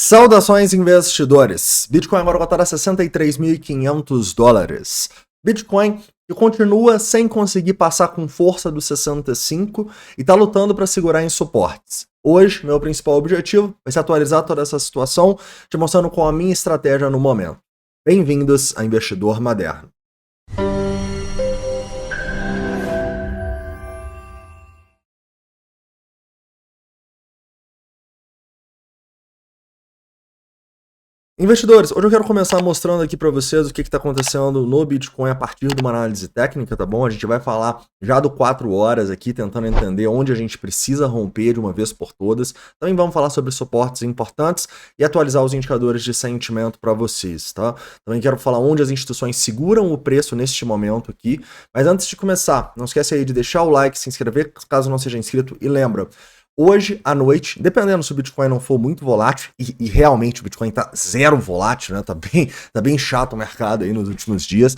Saudações, investidores! Bitcoin agora cotada a $63.500. Bitcoin que continua sem conseguir passar com força dos 65 e está lutando para segurar em suportes. Hoje, meu principal objetivo vai ser atualizar toda essa situação, te mostrando qual a minha estratégia no momento. Bem-vindos a Investidor Moderno. Investidores, hoje eu quero começar mostrando aqui para vocês o que está acontecendo no Bitcoin a partir de uma análise técnica, tá bom? A gente vai falar já do 4 horas aqui, tentando entender onde a gente precisa romper de uma vez por todas. Também vamos falar sobre suportes importantes e atualizar os indicadores de sentimento para vocês, tá? Também quero falar onde as instituições seguram o preço neste momento aqui. Mas antes de começar, não esquece aí de deixar o like, se inscrever caso não seja inscrito e lembra, hoje à noite, dependendo se o Bitcoin não for muito volátil, e realmente o Bitcoin tá zero volátil, né? Tá bem chato o mercado aí nos últimos dias.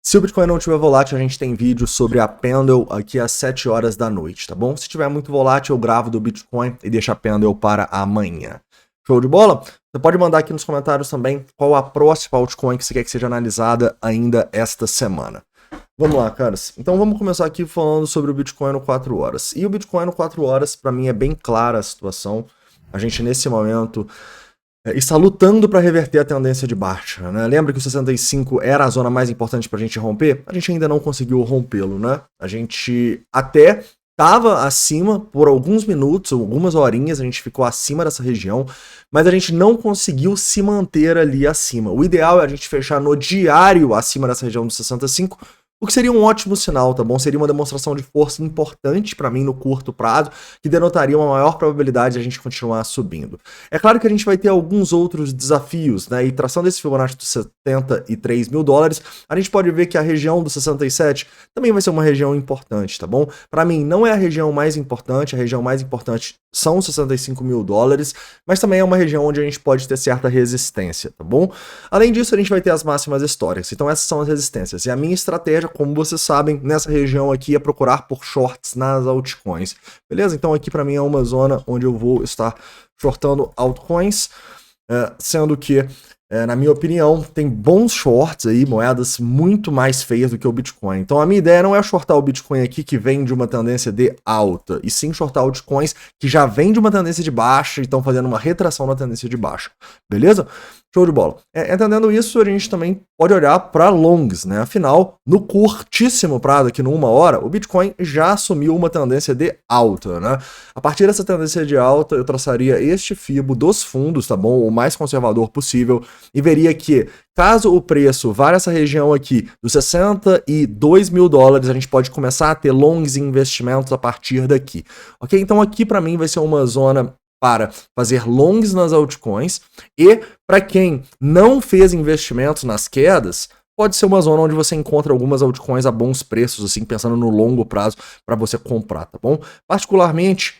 Se o Bitcoin não tiver volátil, a gente tem vídeo sobre a Pendle aqui às 7 horas da noite, tá bom? Se tiver muito volátil, eu gravo do Bitcoin e deixo a Pendle para amanhã. Show de bola? Você pode mandar aqui nos comentários também qual a próxima altcoin que você quer que seja analisada ainda esta semana. Vamos lá, caras. Então vamos começar aqui falando sobre o Bitcoin no 4 horas. E o Bitcoin no 4 horas, para mim, é bem clara a situação. A gente, nesse momento, está lutando para reverter a tendência de baixa, né? Lembra que o 65 era a zona mais importante para a gente romper? A gente ainda não conseguiu rompê-lo, né? A gente até estava acima por alguns minutos, algumas horinhas, a gente ficou acima dessa região, mas a gente não conseguiu se manter ali acima. O ideal é a gente fechar no diário acima dessa região dos 65, o que seria um ótimo sinal, tá bom? Seria uma demonstração de força importante para mim no curto prazo, que denotaria uma maior probabilidade de a gente continuar subindo. É claro que a gente vai ter alguns outros desafios, né? E traçando esse Fibonacci dos $73 mil, a gente pode ver que a região dos 67 também vai ser uma região importante, tá bom? Para mim, não é a região mais importante, a região mais importante são os $65 mil, mas também é uma região onde a gente pode ter certa resistência, tá bom? Além disso, a gente vai ter as máximas históricas, então essas são as resistências. E a minha estratégia, como vocês sabem, nessa região aqui é procurar por shorts nas altcoins, beleza? Então aqui para mim é uma zona onde eu vou estar shortando altcoins, sendo que, na minha opinião, tem bons shorts aí, moedas muito mais feias do que o Bitcoin. Então a minha ideia não é shortar o Bitcoin aqui que vem de uma tendência de alta, e sim shortar altcoins que já vem de uma tendência de baixa e estão fazendo uma retração na tendência de baixa, beleza? Show de bola. Entendendo isso, a gente também pode olhar para longs, né? Afinal, no curtíssimo prazo, aqui no 1 hora, o Bitcoin já assumiu uma tendência de alta, né? A partir dessa tendência de alta, eu traçaria este fibo dos fundos, tá bom? O mais conservador possível, e veria que, caso o preço vá nessa região aqui dos $62 mil, a gente pode começar a ter longs investimentos a partir daqui, ok? Então aqui para mim vai ser uma zona para fazer longs nas altcoins, e para quem não fez investimentos nas quedas, pode ser uma zona onde você encontra algumas altcoins a bons preços, assim, pensando no longo prazo para você comprar, tá bom? Particularmente,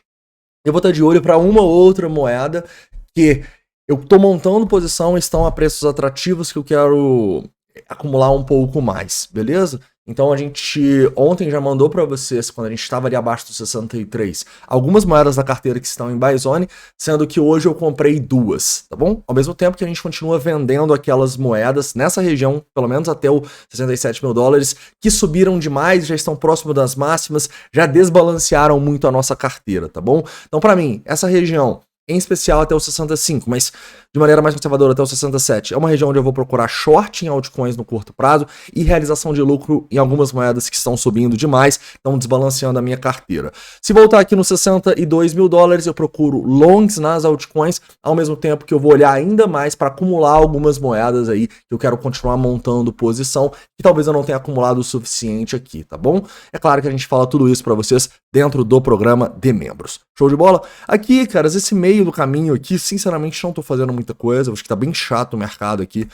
eu vou estar de olho para uma ou outra moeda que eu estou montando posição e estão a preços atrativos que eu quero acumular um pouco mais, beleza? Então a gente ontem já mandou para vocês, quando a gente estava ali abaixo dos 63, algumas moedas da carteira que estão em buy zone, sendo que hoje eu comprei 2, tá bom? Ao mesmo tempo que a gente continua vendendo aquelas moedas nessa região, pelo menos até o $67 mil, que subiram demais, já estão próximo das máximas, já desbalancearam muito a nossa carteira, tá bom? Então para mim, essa região, em especial até o 65, mas de maneira mais conservadora até o 67, é uma região onde eu vou procurar short em altcoins no curto prazo e realização de lucro em algumas moedas que estão subindo demais, estão desbalanceando a minha carteira. Se voltar aqui nos $62 mil, eu procuro longs nas altcoins, ao mesmo tempo que eu vou olhar ainda mais para acumular algumas moedas aí que eu quero continuar montando posição, que talvez eu não tenha acumulado o suficiente aqui, tá bom? É claro que a gente fala tudo isso para vocês dentro do programa de membros. Show de bola? Aqui, caras, esse meio do caminho aqui, sinceramente, não tô fazendo muita coisa, acho que tá bem chato o mercado aqui,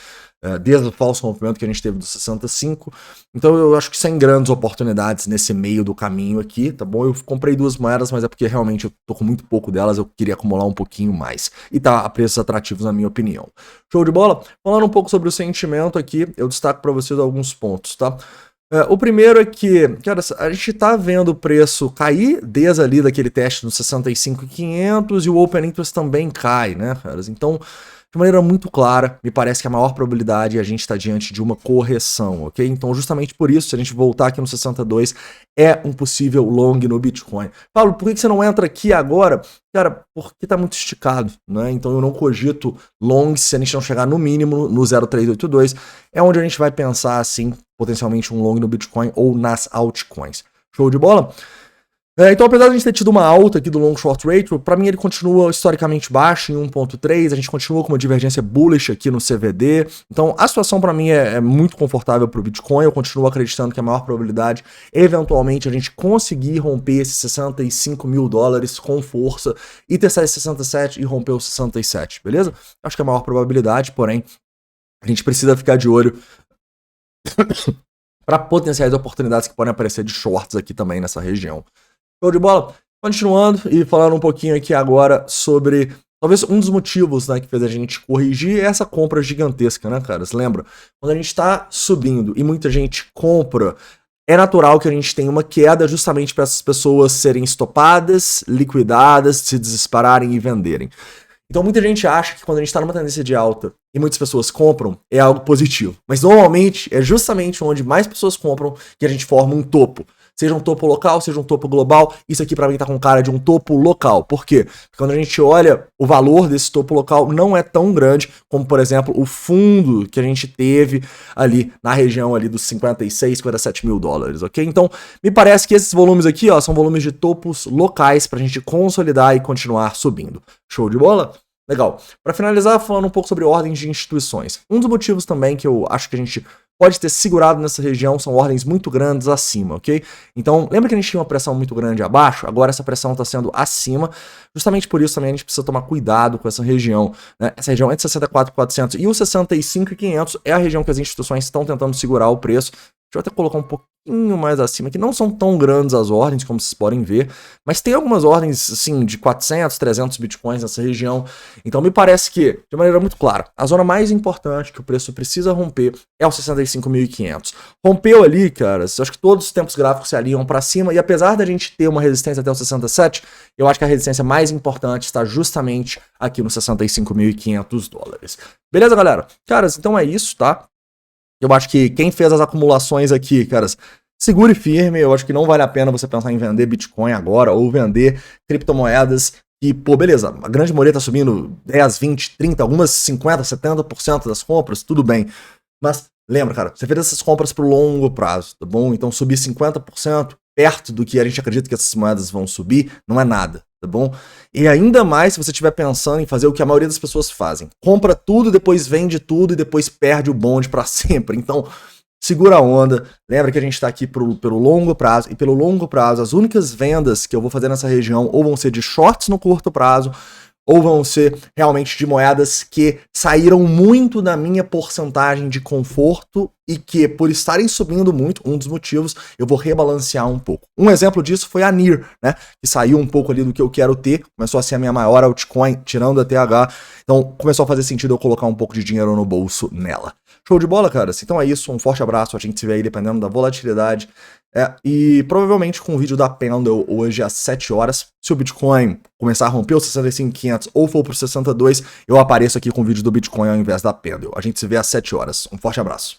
desde o falso rompimento que a gente teve do 65, então eu acho que sem grandes oportunidades nesse meio do caminho aqui, tá bom? Eu comprei 2 moedas, mas é porque realmente eu tô com muito pouco delas, eu queria acumular um pouquinho mais, e tá a preços atrativos na minha opinião. Show de bola? Falando um pouco sobre o sentimento aqui, eu destaco para vocês alguns pontos, tá? O primeiro é que, cara, a gente tá vendo o preço cair desde ali daquele teste no 65.500 e o Open Interest também cai, né, caras? Então, de maneira muito clara, me parece que a maior probabilidade é a gente estar diante de uma correção, ok? Então, justamente por isso, se a gente voltar aqui no 62, é um possível long no Bitcoin. Paulo, por que você não entra aqui agora? Cara, porque tá muito esticado, né? Então eu não cogito longs se a gente não chegar no mínimo no 0,382, é onde a gente vai pensar, assim, potencialmente um long no Bitcoin ou nas altcoins. Show de bola? Então, apesar de a gente ter tido uma alta aqui do long short ratio, para mim ele continua historicamente baixo em 1.3, a gente continua com uma divergência bullish aqui no CVD. Então, a situação para mim é muito confortável para o Bitcoin. Eu continuo acreditando que a maior probabilidade eventualmente a gente conseguir romper esses 65 mil dólares com força e testar esse 67 e romper os 67, beleza? Acho que é a maior probabilidade, porém, a gente precisa ficar de olho para potenciais oportunidades que podem aparecer de shorts aqui também nessa região. Show de bola? Continuando e falando um pouquinho aqui agora sobre talvez um dos motivos, né, que fez a gente corrigir é essa compra gigantesca, né, cara? Você lembra? Quando a gente está subindo e muita gente compra, é natural que a gente tenha uma queda justamente para essas pessoas serem estopadas, liquidadas, se desesperarem e venderem. Então muita gente acha que quando a gente está numa tendência de alta e muitas pessoas compram, é algo positivo. Mas normalmente é justamente onde mais pessoas compram que a gente forma um topo. Seja um topo local, seja um topo global. Isso aqui pra mim tá com cara de um topo local. Por quê? Porque quando a gente olha o valor desse topo local não é tão grande como, por exemplo, o fundo que a gente teve ali na região ali dos 56, 57 mil dólares, ok? Então, me parece que esses volumes aqui, ó, são volumes de topos locais pra gente consolidar e continuar subindo. Show de bola? Legal. Para finalizar, falando um pouco sobre ordens de instituições. Um dos motivos também que eu acho que a gente pode ter segurado nessa região são ordens muito grandes acima, ok? Então, lembra que a gente tinha uma pressão muito grande abaixo? Agora essa pressão está sendo acima. Justamente por isso também a gente precisa tomar cuidado com essa região, né? Essa região entre 64.400 e o 65.500 é a região que as instituições estão tentando segurar o preço. Deixa eu até colocar um pouquinho mais acima, que não são tão grandes as ordens, como vocês podem ver, mas tem algumas ordens, assim, de 400, 300 bitcoins nessa região. Então me parece que, de maneira muito clara, a zona mais importante que o preço precisa romper é o 65.500. Rompeu ali, cara, eu acho que todos os tempos gráficos se alinham para cima, e apesar da gente ter uma resistência até o 67, eu acho que a resistência mais importante está justamente aqui nos 65.500 dólares. Beleza, galera? Caras, então é isso, tá? Eu acho que quem fez as acumulações aqui, caras, segure firme. Eu acho que não vale a pena você pensar em vender Bitcoin agora ou vender criptomoedas. E, pô, beleza, a grande maioria tá subindo 10, 20, 30, algumas 50, 70% das compras, tudo bem. Mas lembra, cara, você fez essas compras pro longo prazo, tá bom? Então subir 50% perto do que a gente acredita que essas moedas vão subir, não é nada, tá bom? E ainda mais se você estiver pensando em fazer o que a maioria das pessoas fazem. Compra tudo, depois vende tudo e depois perde o bonde para sempre. Então, segura a onda. Lembra que a gente está aqui pelo longo prazo. E pelo longo prazo, as únicas vendas que eu vou fazer nessa região ou vão ser de shorts no curto prazo, ou vão ser realmente de moedas que saíram muito da minha porcentagem de conforto e que, por estarem subindo muito, um dos motivos, eu vou rebalancear um pouco. Um exemplo disso foi a NIR, né? Que saiu um pouco ali do que eu quero ter, começou a ser a minha maior altcoin, tirando a TH, então começou a fazer sentido eu colocar um pouco de dinheiro no bolso nela. Show de bola, caras? Então é isso, um forte abraço, a gente se vê aí dependendo da volatilidade. E provavelmente com o vídeo da Pendle hoje às 7 horas, se o Bitcoin começar a romper os 65.500 ou for pro 62, eu apareço aqui com o vídeo do Bitcoin ao invés da Pendle. A gente se vê às 7 horas. Um forte abraço.